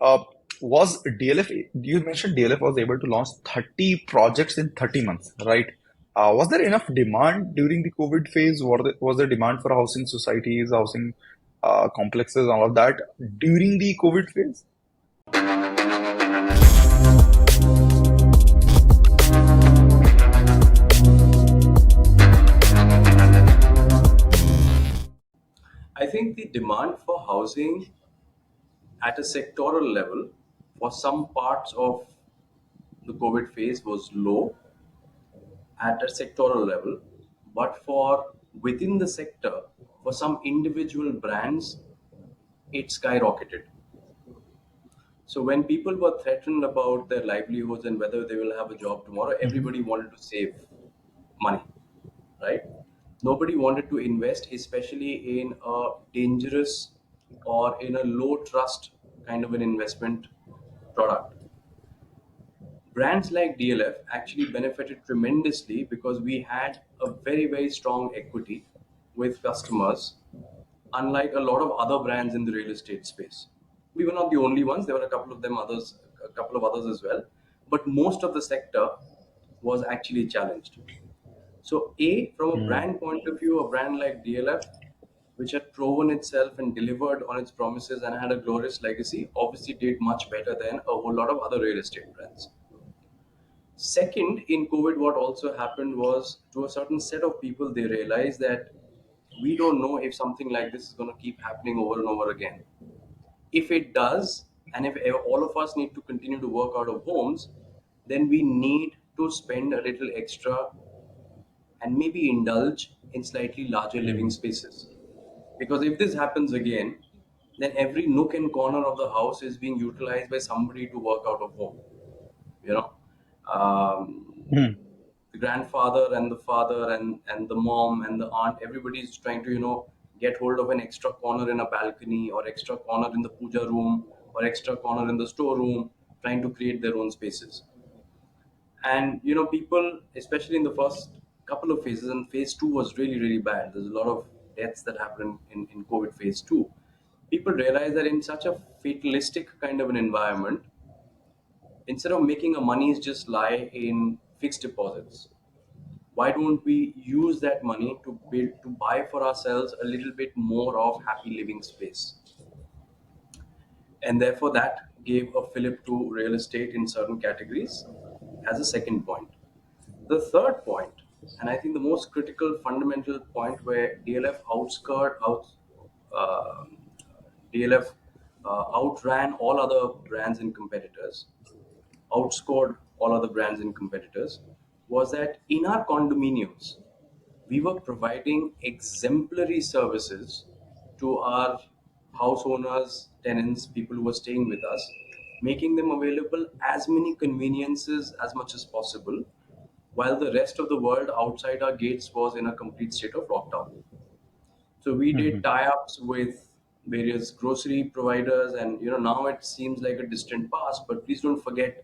Uh, was DLF, you mentioned DLF was able to launch 30 projects in 30 months, right? Was there enough demand during the COVID phase? Was there demand for housing societies, housing complexes, all of that during the COVID phase? I think the demand for housing at a sectoral level for some parts of the COVID phase was low at a sectoral level, but for within the sector, for some individual brands, it skyrocketed. So when people were threatened about their livelihoods and whether they will have a job tomorrow, Mhm. everybody wanted to save money, right? Nobody wanted to invest, especially in a dangerous or in a low trust kind of an investment product. Brands like DLF actually benefited tremendously because we had a very, very strong equity with customers, unlike a lot of other brands in the real estate space. We were not the only ones, there were a couple of others as well, but most of the sector was actually challenged. So, from a Hmm. brand point of view, a brand like DLF, which had proven itself and delivered on its promises and had a glorious legacy, obviously did much better than a whole lot of other real estate brands. Second, in COVID, what also happened was to a certain set of people, they realized that we don't know if something like this is going to keep happening over and over again. If it does, and if all of us need to continue to work out of homes, then we need to spend a little extra and maybe indulge in slightly larger living Hmm. spaces. Because if this happens again, then every nook and corner of the house is being utilized by somebody to work out of home. You know, Hmm. the grandfather and the father and the mom and the aunt, everybody is trying to get hold of an extra corner in a balcony or extra corner in the puja room or extra corner in the storeroom, trying to create their own spaces. And people, especially in the first couple of phases, and phase two was really, really bad. There's a lot of deaths that happened in COVID phase two. People realize that in such a fatalistic kind of an environment, instead of making our monies just lie in fixed deposits, why don't we use that money to buy for ourselves a little bit more of happy living space? And therefore that gave a fillip to real estate in certain categories as a second point. The third point, and I think the most critical fundamental point where uh, DLF outran all other brands and competitors, outscored all other brands and competitors, was that in our condominiums, we were providing exemplary services to our house owners, tenants, people who were staying with us, making them available as many conveniences as much as possible, while the rest of the world outside our gates was in a complete state of lockdown. So we did Hmm. tie-ups with various grocery providers, and now it seems like a distant past. But please don't forget,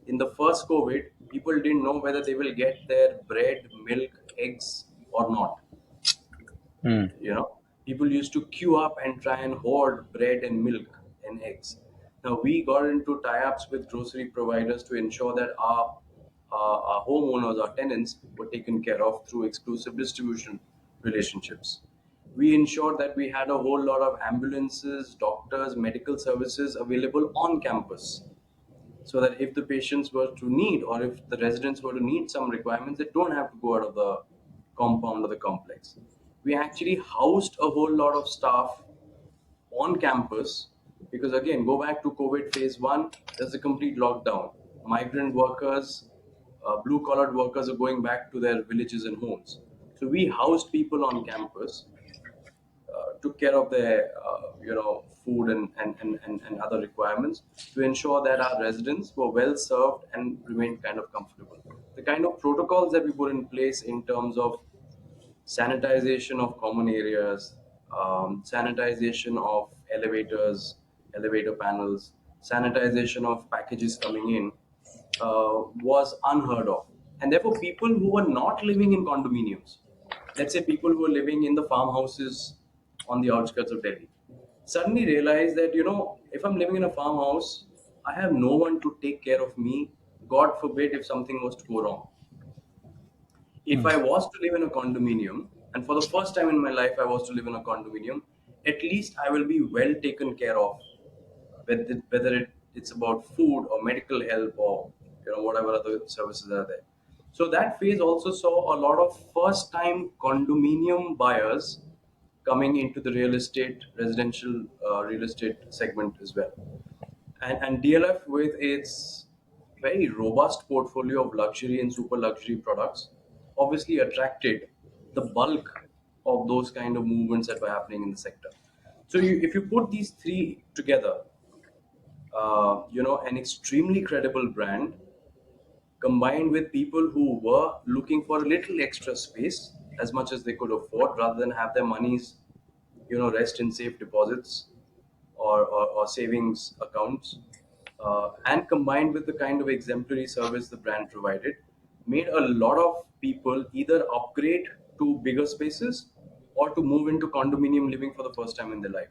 in the first COVID, people didn't know whether they will get their bread, milk, eggs, or not. Hmm. People used to queue up and try and hoard bread and milk and eggs. Now we got into tie-ups with grocery providers to ensure that our homeowners, our tenants, were taken care of through exclusive distribution relationships. We ensured that we had a whole lot of ambulances, doctors, medical services available on campus, so that if the patients were to need, or if the residents were to need some requirements, they don't have to go out of the compound or the complex. We actually housed a whole lot of staff on campus because, again, go back to COVID phase one, there's a complete lockdown. Migrant workers, blue collared workers are going back to their villages and homes. So we housed people on campus, took care of their food and other requirements to ensure that our residents were well served and remained kind of comfortable. The kind of protocols that we put in place in terms of sanitization of common areas, sanitization of elevators, elevator panels, sanitization of packages coming in, was unheard of. And therefore, people who were not living in condominiums, let's say people who were living in the farmhouses on the outskirts of Delhi, suddenly realized that, if I'm living in a farmhouse, I have no one to take care of me. God forbid if something was to go wrong. If Hmm. I was to live in a condominium, and for the first time in my life I was to live in a condominium, at least I will be well taken care of, whether it's about food or medical help or whatever other services are there. So that phase also saw a lot of first time condominium buyers coming into the residential real estate segment as well. And DLF, with its very robust portfolio of luxury and super luxury products, obviously attracted the bulk of those kind of movements that were happening in the sector. So if you put these three together, an extremely credible brand combined with people who were looking for a little extra space as much as they could afford, rather than have their monies rest in safe deposits or savings accounts, and combined with the kind of exemplary service the brand provided, made a lot of people either upgrade to bigger spaces or to move into condominium living for the first time in their life.